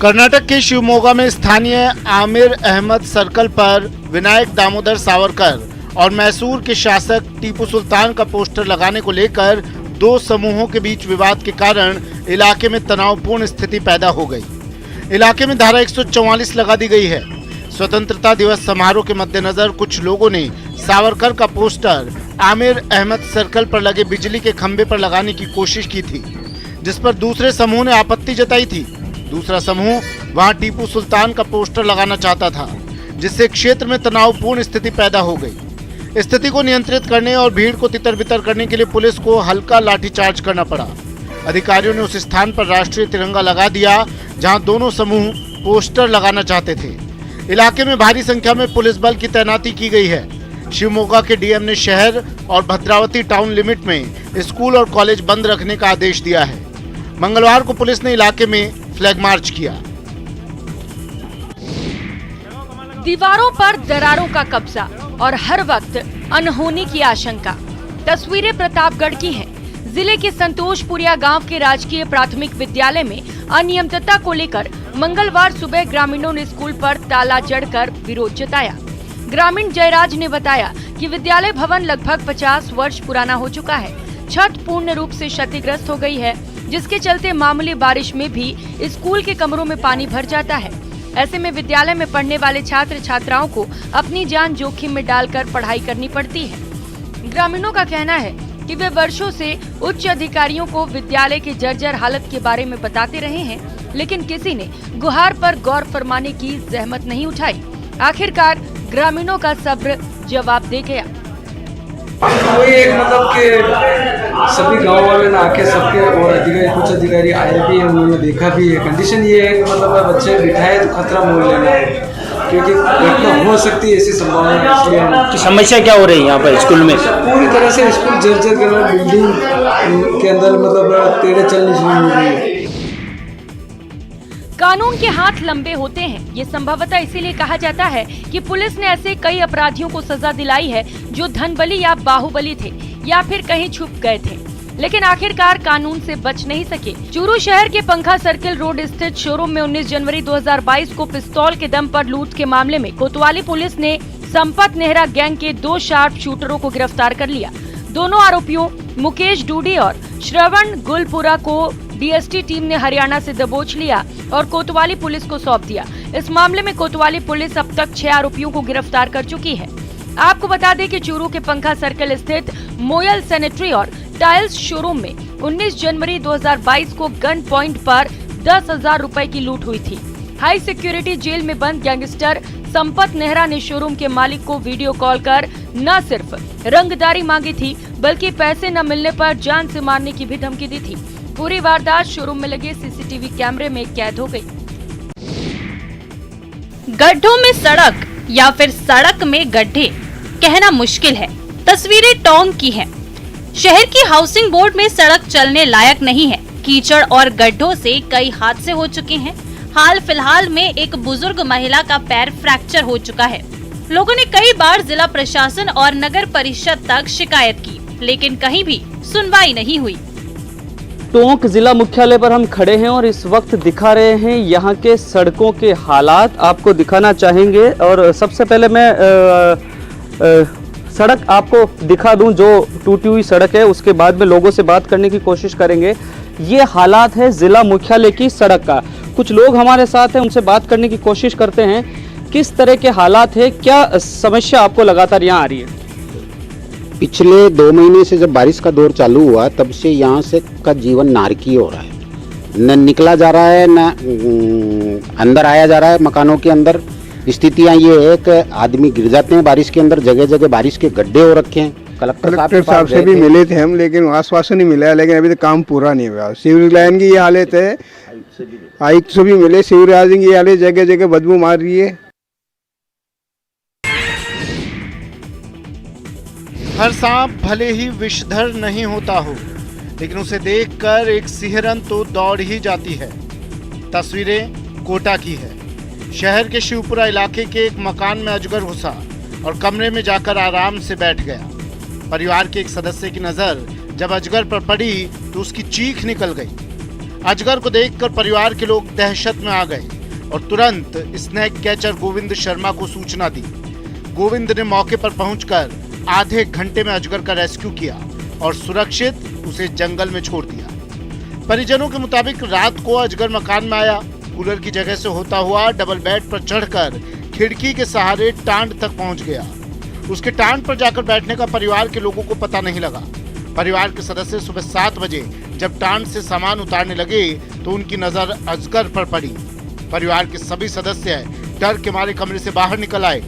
कर्नाटक के शिवमोगा में स्थानीय आमिर अहमद सर्कल पर विनायक दामोदर सावरकर और मैसूर के शासक टीपू सुल्तान का पोस्टर लगाने को लेकर दो समूहों के बीच विवाद के कारण इलाके में तनावपूर्ण स्थिति पैदा हो गई। इलाके में धारा 144 लगा दी गई है। स्वतंत्रता दिवस समारोह के मद्देनजर कुछ लोगों ने सावरकर का पोस्टर आमिर अहमद सर्कल पर लगे बिजली के खंभे पर लगाने की कोशिश की थी, जिस पर दूसरे समूह ने आपत्ति जताई थी। दूसरा समूह वहां टीपू सुल्तान का पोस्टर लगाना चाहता था, जिससे क्षेत्र में तनावपूर्ण स्थिति पैदा हो गई। स्थिति को नियंत्रित करने और भीड़ को तितर-बितर करने के लिए पुलिस को हल्का लाठीचार्ज करना पड़ा। अधिकारियों ने उस स्थान पर राष्ट्रीय तिरंगा लगा दिया जहां दोनों समूह पोस्टर लगाना चाहते थे। इलाके में भारी संख्या में पुलिस बल की तैनाती की गई है। शिवमोगा के डीएम ने शहर और भद्रावती टाउन लिमिट में स्कूल और कॉलेज बंद रखने का आदेश दिया है। मंगलवार को पुलिस ने इलाके में फ्लैग मार्च किया। दीवारों पर दरारों का कब्जा और हर वक्त अनहोनी की आशंका। तस्वीरें प्रतापगढ़ की हैं। जिले के संतोषपुरिया गांव के राजकीय प्राथमिक विद्यालय में अनियमितता को लेकर मंगलवार सुबह ग्रामीणों ने स्कूल पर ताला जड़कर विरोध जताया। ग्रामीण जयराज ने बताया कि विद्यालय भवन लगभग 50 वर्ष पुराना हो चुका है। छत पूर्ण रूप से क्षतिग्रस्त हो गई है, जिसके चलते मामूली बारिश में भी स्कूल के कमरों में पानी भर जाता है। ऐसे में विद्यालय में पढ़ने वाले छात्र छात्राओं को अपनी जान जोखिम में डालकर पढ़ाई करनी पड़ती है। ग्रामीणों का कहना है कि वे वर्षों से उच्च अधिकारियों को विद्यालय की जर्जर हालत के बारे में बताते रहे हैं, लेकिन किसी ने गुहार पर गौर फरमाने की जहमत नहीं उठाई। आखिरकार ग्रामीणों का सब्र जवाब दे गया। वही एक मतलब कि सभी गांव वाले ना आके सबके और अधिकारी कुछ अधिकारी आए भी हैं, उन्होंने देखा भी है। कंडीशन ये है कि मतलब बच्चे बिठाए तो खतरा मोल लेना है, क्योंकि घटना हो सकती है, ऐसी संभावना है। इसलिए तो समस्या क्या हो रही है यहाँ पर स्कूल में? पूरी तरह से स्कूल जर्जर के अंदर, बिल्डिंग के अंदर मतलब टेढ़े चलनी शुरू हो गई है। कानून के हाथ लंबे होते हैं। ये संभवतः इसीलिए कहा जाता है कि पुलिस ने ऐसे कई अपराधियों को सजा दिलाई है जो धनबली या बाहुबली थे या फिर कहीं छुप गए थे, लेकिन आखिरकार कानून से बच नहीं सके। चूरू शहर के पंखा सर्किल रोड स्थित शोरूम में 19 जनवरी 2022 को पिस्तौल के दम पर लूट के मामले में कोतवाली पुलिस ने संपत नेहरा गैंग के 2 शार्प शूटरों को गिरफ्तार कर लिया। दोनों आरोपियों मुकेश डूडी और श्रवण गुलपुरा को डीएसटी टीम ने हरियाणा से दबोच लिया और कोतवाली पुलिस को सौंप दिया। इस मामले में कोतवाली पुलिस अब तक 6 आरोपियों को गिरफ्तार कर चुकी है। आपको बता दें कि चूरू के पंखा सर्कल स्थित मोयल सैनिटरी और टाइल्स शोरूम में 19 जनवरी 2022 को गन पॉइंट पर 10,000 रुपए की लूट हुई थी। हाई सिक्योरिटी जेल में बंद गैंगस्टर संपत नेहरा ने शोरूम के मालिक को वीडियो कॉल कर न सिर्फ रंगदारी मांगी थी, बल्कि पैसे न मिलने पर जान से मारने की भी धमकी दी थी। पूरी वारदात शोरूम में लगे सीसीटीवी कैमरे में कैद हो गई। गड्ढों में सड़क या फिर सड़क में गड्ढे, कहना मुश्किल है। तस्वीरें टोंक की हैं। शहर की हाउसिंग बोर्ड में सड़क चलने लायक नहीं है। कीचड़ और गड्ढों से कई हादसे हो चुके हैं। हाल फिलहाल में एक बुजुर्ग महिला का पैर फ्रैक्चर हो चुका है। लोगों ने कई बार जिला प्रशासन और नगर परिषद तक शिकायत की, लेकिन कहीं भी सुनवाई नहीं हुई। टोंक जिला मुख्यालय पर हम खड़े हैं और इस वक्त दिखा रहे हैं यहाँ के सड़कों के हालात आपको दिखाना चाहेंगे। और सबसे पहले मैं सड़क आपको दिखा दूं, जो टूटी हुई सड़क है। उसके बाद में लोगों से बात करने की कोशिश करेंगे। ये हालात है जिला मुख्यालय की सड़क का। कुछ लोग हमारे साथ हैं, उनसे बात करने की कोशिश करते हैं। किस तरह के हालात है, क्या समस्या आपको लगातार यहाँ आ रही है? पिछले 2 महीने से जब बारिश का दौर चालू हुआ, तब से यहाँ से का जीवन नारकीय हो रहा है। न निकला जा रहा है, न अंदर आया जा रहा है। मकानों के अंदर स्थितियाँ ये है कि आदमी गिर जाते हैं बारिश के अंदर। जगह जगह बारिश के गड्ढे हो रखे हैं। कलेक्टर साहब से भी मिले थे हम, लेकिन आश्वासन नहीं मिला है, लेकिन अभी तक काम पूरा नहीं हुआ। सीवरेज लाइन की ये हालत है। आयुक्त से भी मिले, सीवरेज की ये हालत, जगह जगह बदबू मार रही है। हर सांप भले ही विषधर नहीं होता हो, लेकिन उसे देखकर एक सिहरन तो दौड़ ही जाती है। तस्वीरें कोटा की है। शहर के शिवपुरा इलाके के एक मकान में अजगर घुसा और कमरे में जाकर आराम से बैठ गया। परिवार के एक सदस्य की नजर जब अजगर पर पड़ी तो उसकी चीख निकल गई। अजगर को देखकर परिवार के लोग दहशत में आ गए और तुरंत स्नेक कैचर गोविंद शर्मा को सूचना दी। गोविंद ने मौके पर पहुंचकर आधे घंटे में अजगर का रेस्क्यू किया और सुरक्षित उसे जंगल में छोड़ दिया। परिजनों के मुताबिक रात को अजगर मकान में आया, कूलर की जगह से होता हुआ डबल बेड पर चढ़कर खिड़की के सहारे टांड तक पहुंच गया। उसके टांड पर जाकर बैठने का परिवार के लोगों को पता नहीं लगा। परिवार के सदस्य सुबह 7 बजे जब टांड से सामान उतारने लगे तो उनकी नजर अजगर पर पड़ी। परिवार के सभी सदस्य डर के मारे कमरे से बाहर निकल आए।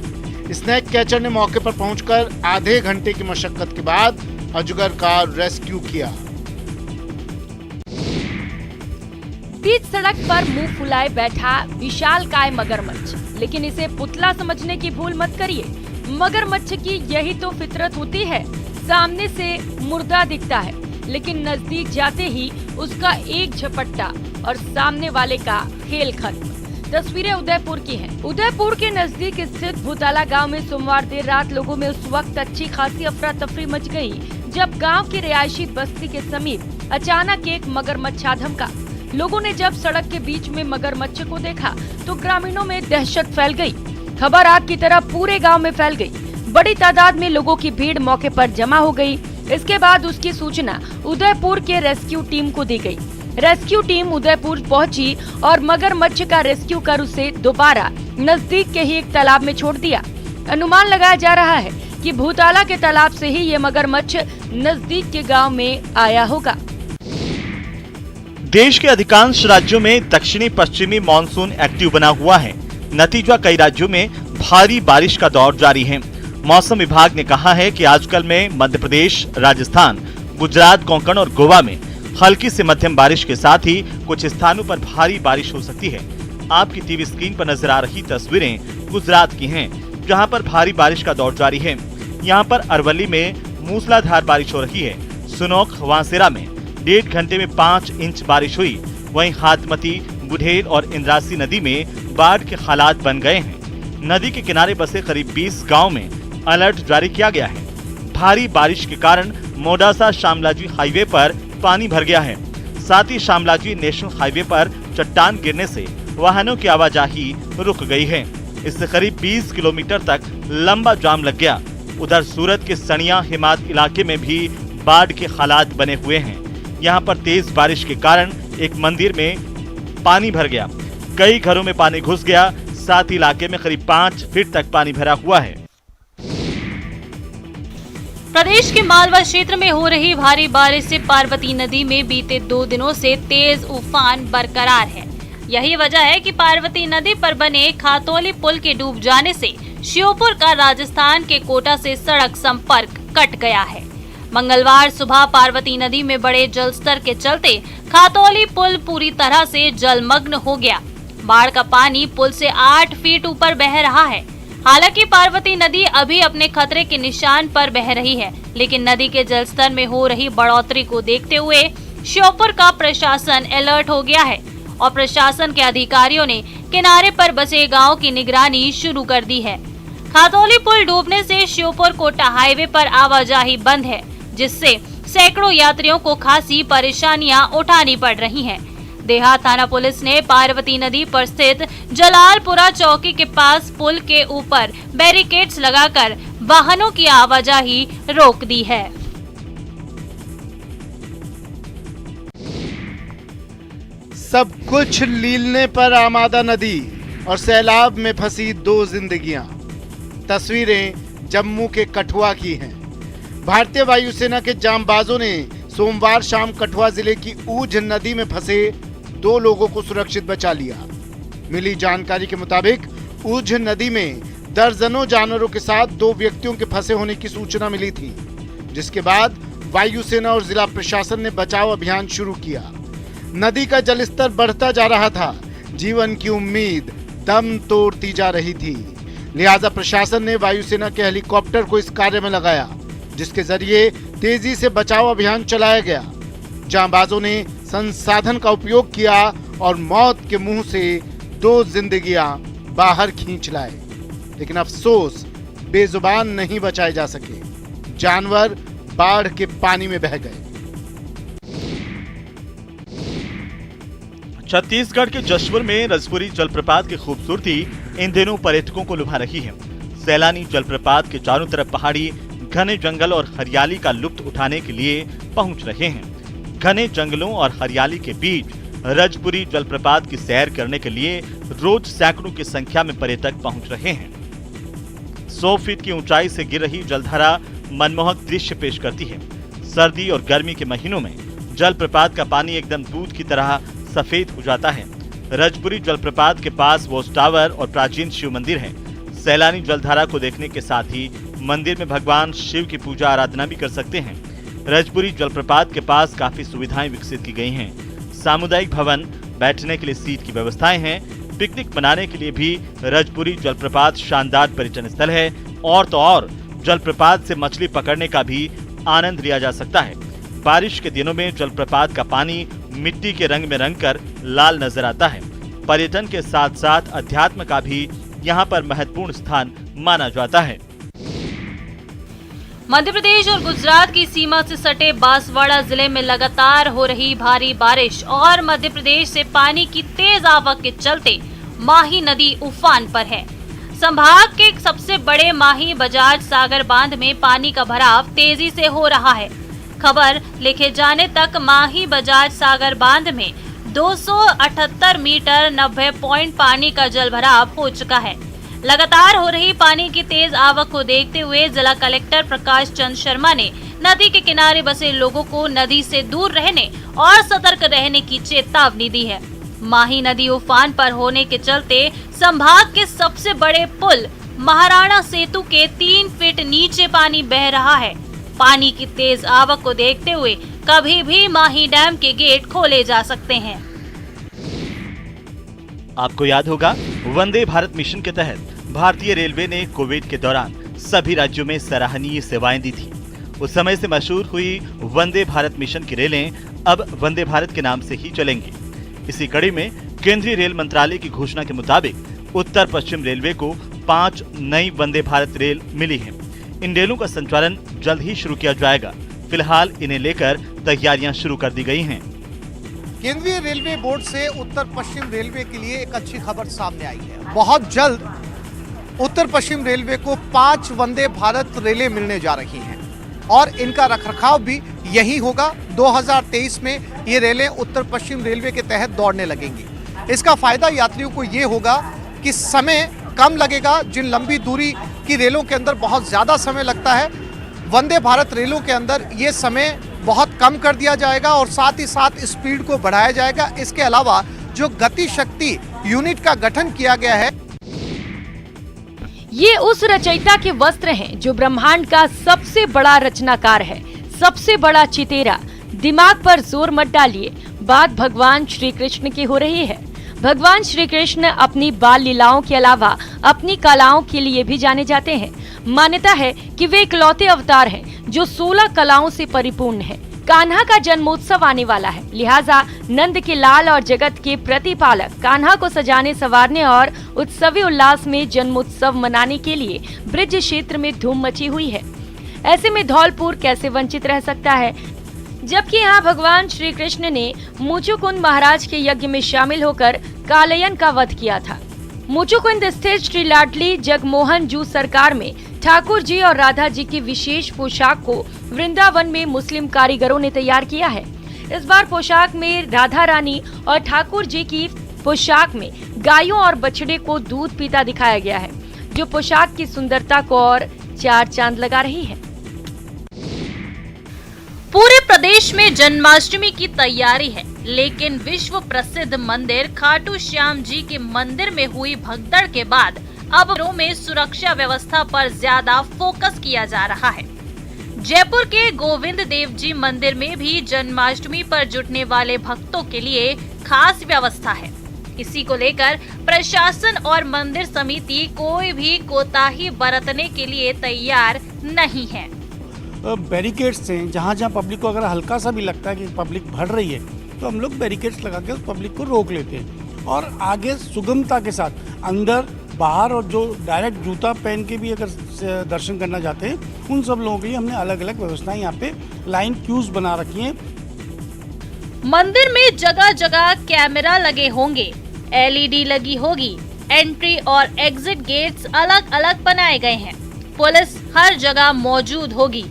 स्नेक कैचर ने मौके पर पहुंचकर आधे घंटे की मशक्कत के बाद अजगर का रेस्क्यू किया। बीच सड़क पर मुंह फुलाए बैठा विशालकाय मगरमच्छ, लेकिन इसे पुतला समझने की भूल मत करिए। मगरमच्छ की यही तो फितरत होती है। सामने से मुर्दा दिखता है, लेकिन नजदीक जाते ही उसका एक झपट्टा और सामने वाले का खेल खत्म। तस्वीरें उदयपुर की हैं। उदयपुर के नजदीक स्थित भूताला गांव में सोमवार देर रात लोगों में उस वक्त अच्छी खासी अफरा तफरी मच गई जब गांव की रिहायशी बस्ती के समीप अचानक एक मगरमच्छ आ धमका। लोगों ने जब सड़क के बीच में मगरमच्छ को देखा तो ग्रामीणों में दहशत फैल गई। खबर आग की तरह पूरे गांव में फैल गई। बड़ी तादाद में लोगों की भीड़ मौके पर जमा हो गई। इसके बाद उसकी सूचना उदयपुर के रेस्क्यू टीम को दी गई। रेस्क्यू टीम उदयपुर पहुंची और मगरमच्छ का रेस्क्यू कर उसे दोबारा नजदीक के ही एक तालाब में छोड़ दिया। अनुमान लगाया जा रहा है कि भूताला के तालाब से ही ये मगरमच्छ नजदीक के गांव में आया होगा। देश के अधिकांश राज्यों में दक्षिणी पश्चिमी मानसून एक्टिव बना हुआ है। नतीजा कई राज्यों में भारी बारिश का दौर जारी है। मौसम विभाग ने कहा है कि आजकल में मध्य प्रदेश, राजस्थान, गुजरात, कोंकण और गोवा में हल्की से मध्यम बारिश के साथ ही कुछ स्थानों पर भारी बारिश हो सकती है। आपकी टीवी स्क्रीन पर नजर आ रही तस्वीरें गुजरात की हैं, जहां पर भारी बारिश का दौर जारी है। यहां पर अरवली में मूसलाधार बारिश हो रही है। सुनोक वांसेरा में 1.5 घंटे में 5 इंच बारिश हुई। वहीं हाथमती, बुढ़ेल और इंद्रासी नदी में बाढ़ के हालात बन गए हैं। नदी के किनारे बसे करीब 20 गाँव में अलर्ट जारी किया गया है। भारी बारिश के कारण मोडासा शामलाजी हाईवे पर पानी भर गया है। साथ ही शामलाजी नेशनल हाईवे पर चट्टान गिरने से वाहनों की आवाजाही रुक गई है। इससे करीब 20 किलोमीटर तक लंबा जाम लग गया। उधर सूरत के सनिया हिमात इलाके में भी बाढ़ के हालात बने हुए हैं। यहाँ पर तेज बारिश के कारण एक मंदिर में पानी भर गया, कई घरों में पानी घुस गया। साथ ही इलाके में करीब 5 फीट तक पानी भरा हुआ है। प्रदेश के मालवा क्षेत्र में हो रही भारी बारिश से पार्वती नदी में बीते 2 दिनों से तेज उफान बरकरार है। यही वजह है कि पार्वती नदी पर बने खातौली पुल के डूब जाने से श्योपुर का राजस्थान के कोटा से सड़क संपर्क कट गया है। मंगलवार सुबह पार्वती नदी में बड़े जलस्तर के चलते खातौली पुल पूरी तरह से जलमग्न हो गया। बाढ़ का पानी पुल से 8 फीट ऊपर बह रहा है। हालांकि पार्वती नदी अभी अपने खतरे के निशान पर बह रही है, लेकिन नदी के जलस्तर में हो रही बढ़ोतरी को देखते हुए श्योपुर का प्रशासन अलर्ट हो गया है और प्रशासन के अधिकारियों ने किनारे पर बसे गांव की निगरानी शुरू कर दी है। खातौली पुल डूबने से श्योपुर कोटा हाईवे पर आवाजाही बंद है, जिससे सैकड़ों यात्रियों को खासी परेशानियां उठानी पड़ रही हैं। देहात थाना पुलिस ने पार्वती नदी पर स्थित जलालपुरा चौकी के पास पुल के ऊपर बैरिकेड्स लगाकर वाहनों की आवाजाही रोक दी है। सब कुछ लीलने पर आमादा नदी और सैलाब में फंसी 2 जिंदगियां। तस्वीरें जम्मू के कठुआ की हैं। भारतीय वायुसेना के जांबाजों ने सोमवार शाम कठुआ जिले की ऊझ नदी में फंसे 2 लोगों को सुरक्षित बचा लिया। मिली जानकारी के मुताबिक ऊझ नदी में दर्जनों जानवरों के साथ 2 व्यक्तियों के फंसे होने की सूचना मिली थी, जिसके बाद वायुसेना और जिला प्रशासन ने बचाव अभियान शुरू किया। नदी का जलस्तर बढ़ता जा रहा था। जीवन की उम्मीद दम तोड़ती जा रही थी। लिहाजा प्रशासन ने वायुसेना के हेलीकॉप्टर को इस कार्य में लगाया, जिसके जरिए तेजी से बचाव अभियान चलाया गया। जांबाजों ने संसाधन का उपयोग किया और मौत के मुंह से 2 जिंदगियां बाहर खींच लाए, लेकिन अफसोस बेजुबान नहीं बचाए जा सके। जानवर बाढ़ के पानी में बह गए। छत्तीसगढ़ के जशपुर में रजपुरी जलप्रपात की खूबसूरती इन दिनों पर्यटकों को लुभा रही है। सैलानी जलप्रपात के चारों तरफ पहाड़ी, घने जंगल और हरियाली का लुत्फ उठाने के लिए पहुंच रहे हैं। घने जंगलों और हरियाली के बीच रजपुरी जलप्रपात की सैर करने के लिए रोज सैकड़ों की संख्या में पर्यटक पहुंच रहे हैं। 100 फीट की ऊंचाई से गिर रही जलधारा मनमोहक दृश्य पेश करती है। सर्दी और गर्मी के महीनों में जलप्रपात का पानी एकदम दूध की तरह सफेद हो जाता है। रजपुरी जलप्रपात के पास वॉच टावर और प्राचीन शिव मंदिर है। सैलानी जलधारा को देखने के साथ ही मंदिर में भगवान शिव की पूजा आराधना भी कर सकते हैं। रजपुरी जलप्रपात के पास काफी सुविधाएं विकसित की गई हैं। सामुदायिक भवन, बैठने के लिए सीट की व्यवस्थाएं हैं। पिकनिक मनाने के लिए भी रजपुरी जलप्रपात शानदार पर्यटन स्थल है। और तो और जलप्रपात से मछली पकड़ने का भी आनंद लिया जा सकता है। बारिश के दिनों में जलप्रपात का पानी मिट्टी के रंग में रंगकर लाल नजर आता है। पर्यटन के साथ साथ अध्यात्म का भी यहाँ पर महत्वपूर्ण स्थान माना जाता है। मध्य प्रदेश और गुजरात की सीमा से सटे बांसवाड़ा जिले में लगातार हो रही भारी बारिश और मध्य प्रदेश से पानी की तेज आवक के चलते माही नदी उफान पर है। संभाग के सबसे बड़े माही बजाज सागर बांध में पानी का भराव तेजी से हो रहा है। खबर लिखे जाने तक माही बजाज सागर बांध में 278 मीटर 90 पॉइंट पानी का जल भराव हो चुका है। लगातार हो रही पानी की तेज आवक को देखते हुए जिला कलेक्टर प्रकाश चंद शर्मा ने नदी के किनारे बसे लोगों को नदी से दूर रहने और सतर्क रहने की चेतावनी दी है। माही नदी उफान पर होने के चलते संभाग के सबसे बड़े पुल महाराणा सेतु के 3 फीट नीचे पानी बह रहा है। पानी की तेज आवक को देखते हुए कभी भी माही डैम के गेट खोले जा सकते हैं। आपको याद होगा, वंदे भारत मिशन के तहत भारतीय रेलवे ने कोविड के दौरान सभी राज्यों में सराहनीय सेवाएं दी थी। उस समय से मशहूर हुई वंदे भारत मिशन की रेलें अब वंदे भारत के नाम से ही चलेंगी। इसी कड़ी में केंद्रीय रेल मंत्रालय की घोषणा के मुताबिक उत्तर पश्चिम रेलवे को 5 नई वंदे भारत रेल मिली है। इन रेलों का संचालन जल्द ही शुरू किया जाएगा। फिलहाल इन्हें लेकर तैयारियां शुरू कर दी गई हैं। केंद्रीय रेलवे बोर्ड से उत्तर पश्चिम रेलवे के लिए एक अच्छी खबर सामने आई है। बहुत जल्द उत्तर पश्चिम रेलवे को 5 वंदे भारत रेलें मिलने जा रही हैं और इनका रखरखाव भी यही होगा। 2023 में ये रेलें उत्तर पश्चिम रेलवे के तहत दौड़ने लगेंगी। इसका फायदा यात्रियों को ये होगा कि समय कम लगेगा। जिन लंबी दूरी की रेलों के अंदर बहुत ज़्यादा समय लगता है, वंदे भारत रेलों के अंदर ये समय बहुत कम कर दिया जाएगा और साथ ही साथ स्पीड को बढ़ाया जाएगा। इसके अलावा जो गति शक्ति यूनिट का गठन किया गया है, ये उस रचयिता के वस्त्र हैं जो ब्रह्मांड का सबसे बड़ा रचनाकार है, सबसे बड़ा चितेरा। दिमाग पर जोर मत डालिए, बात भगवान श्री कृष्ण की हो रही है। भगवान श्री कृष्ण अपनी बाल लीलाओं के अलावा अपनी कलाओं के लिए भी जाने जाते हैं। मान्यता है कि वे इकलौते अवतार हैं जो 16 कलाओं से परिपूर्ण हैं। कान्हा का जन्मोत्सव आने वाला है, लिहाजा नंद के लाल और जगत के प्रतिपालक कान्हा को सजाने संवारने और उत्सवी उल्लास में जन्मोत्सव मनाने के लिए ब्रिज क्षेत्र में धूम मची हुई है। ऐसे में धौलपुर कैसे वंचित रह सकता है, जबकि यहाँ भगवान श्री कृष्ण ने मुचुकुंद महाराज के यज्ञ में शामिल होकर कालयन का वध किया था। मुचुकुंद स्थित श्री लाडली जगमोहन जू सरकार में ठाकुर जी और राधा जी की विशेष पोशाक को वृंदावन में मुस्लिम कारीगरों ने तैयार किया है। इस बार पोशाक में राधा रानी और ठाकुर जी की पोशाक में गायों और बछड़े को दूध पीता दिखाया गया है, जो पोशाक की सुंदरता को और 4 चांद लगा रही है। पूरे प्रदेश में जन्माष्टमी की तैयारी है, लेकिन विश्व प्रसिद्ध मंदिर खाटू श्याम जी के मंदिर में हुई भगदड़ के बाद अब में सुरक्षा व्यवस्था पर ज्यादा फोकस किया जा रहा है। जयपुर के गोविंद देव जी मंदिर में भी जन्माष्टमी पर जुटने वाले भक्तों के लिए खास व्यवस्था है। इसी को लेकर प्रशासन और मंदिर समिति कोई भी कोताही बरतने के लिए तैयार नहीं है। बैरिकेड्स हैं, जहाँ जहाँ पब्लिक को अगर हल्का सा भी लगता है कि पब्लिक बढ़ रही है, तो हम लोग बैरिकेड्स लगा के उस पब्लिक को रोक लेते हैं और आगे सुगमता के साथ अंदर बाहर और जो डायरेक्ट जूता पहन के भी अगर दर्शन करना चाहते हैं, उन सब लोगों के लिए हमने अलग अलग व्यवस्थाएं यहाँ पे लाइन क्यूज बना रखी हैं। मंदिर में जगह जगह कैमरा लगे होंगे, LED लगी होगी, एंट्री और एग्जिट गेट्स अलग अलग बनाए गए हैं। पुलिस हर जगह मौजूद होगी।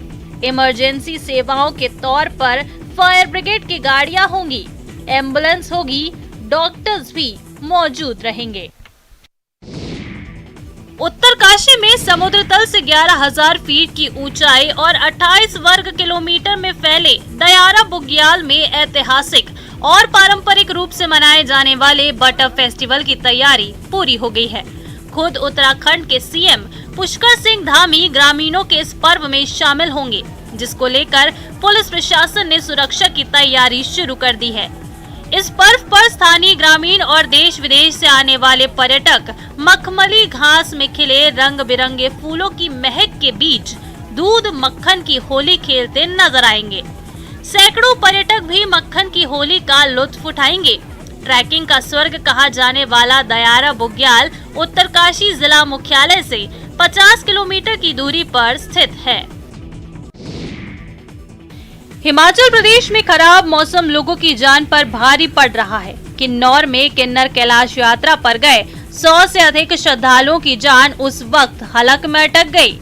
इमरजेंसी सेवाओं के तौर पर फायर ब्रिगेड की गाड़ियां होंगी, एम्बुलेंस होगी, डॉक्टर्स भी मौजूद रहेंगे। उत्तरकाशी में समुद्र तल से 11,000 फीट की ऊंचाई और 28 वर्ग किलोमीटर में फैले दयारा बुग्याल में ऐतिहासिक और पारंपरिक रूप से मनाए जाने वाले बटर फेस्टिवल की तैयारी पूरी हो गई है। खुद उत्तराखंड के सीएम पुष्कर सिंह धामी ग्रामीणों के इस पर्व में शामिल होंगे, जिसको लेकर पुलिस प्रशासन ने सुरक्षा की तैयारी शुरू कर दी है। इस पर्व पर स्थानीय ग्रामीण और देश विदेश से आने वाले पर्यटक मखमली घास में खिले रंग बिरंगे फूलों की महक के बीच दूध मक्खन की होली खेलते नजर आएंगे। सैकड़ों पर्यटक भी मक्खन की होली का लुत्फ उठाएंगे। ट्रैकिंग का स्वर्ग कहा जाने वाला दयारा बुग्याल उत्तरकाशी जिला मुख्यालय से 50 किलोमीटर की दूरी पर स्थित है। हिमाचल प्रदेश में खराब मौसम लोगों की जान पर भारी पड़ रहा है। किन्नौर में किन्नर कैलाश यात्रा पर गए 100 से अधिक श्रद्धालुओं की जान उस वक्त हलक में अटक गई।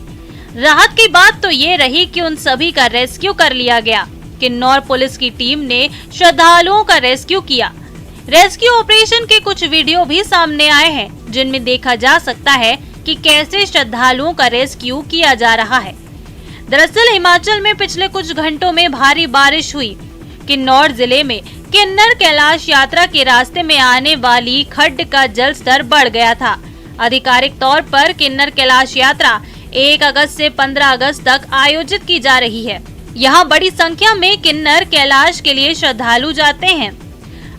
राहत की बात तो ये रही कि उन सभी का रेस्क्यू कर लिया गया। किन्नौर पुलिस की टीम ने श्रद्धालुओं का रेस्क्यू किया। रेस्क्यू ऑपरेशन के कुछ वीडियो भी सामने आए हैं, जिनमें देखा जा सकता है कि कैसे श्रद्धालुओं का रेस्क्यू किया जा रहा है। दरअसल हिमाचल में पिछले कुछ घंटों में भारी बारिश हुई। किन्नौर जिले में किन्नर कैलाश यात्रा के रास्ते में आने वाली खड्ड का जल स्तर बढ़ गया था। आधिकारिक तौर पर किन्नर कैलाश यात्रा 1 अगस्त से 15 अगस्त तक आयोजित की जा रही है। यहाँ बड़ी संख्या में किन्नर कैलाश के लिए श्रद्धालु जाते हैं।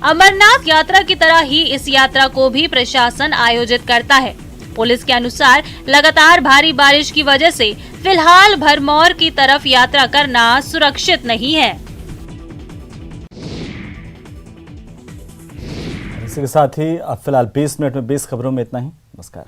अमरनाथ यात्रा की तरह ही इस यात्रा को भी प्रशासन आयोजित करता है। पुलिस के अनुसार लगातार भारी बारिश की वजह से फिलहाल भरमौर की तरफ यात्रा करना सुरक्षित नहीं है। इसी के साथ ही अब फिलहाल 20 मिनट में 20 खबरों में इतना ही। नमस्कार।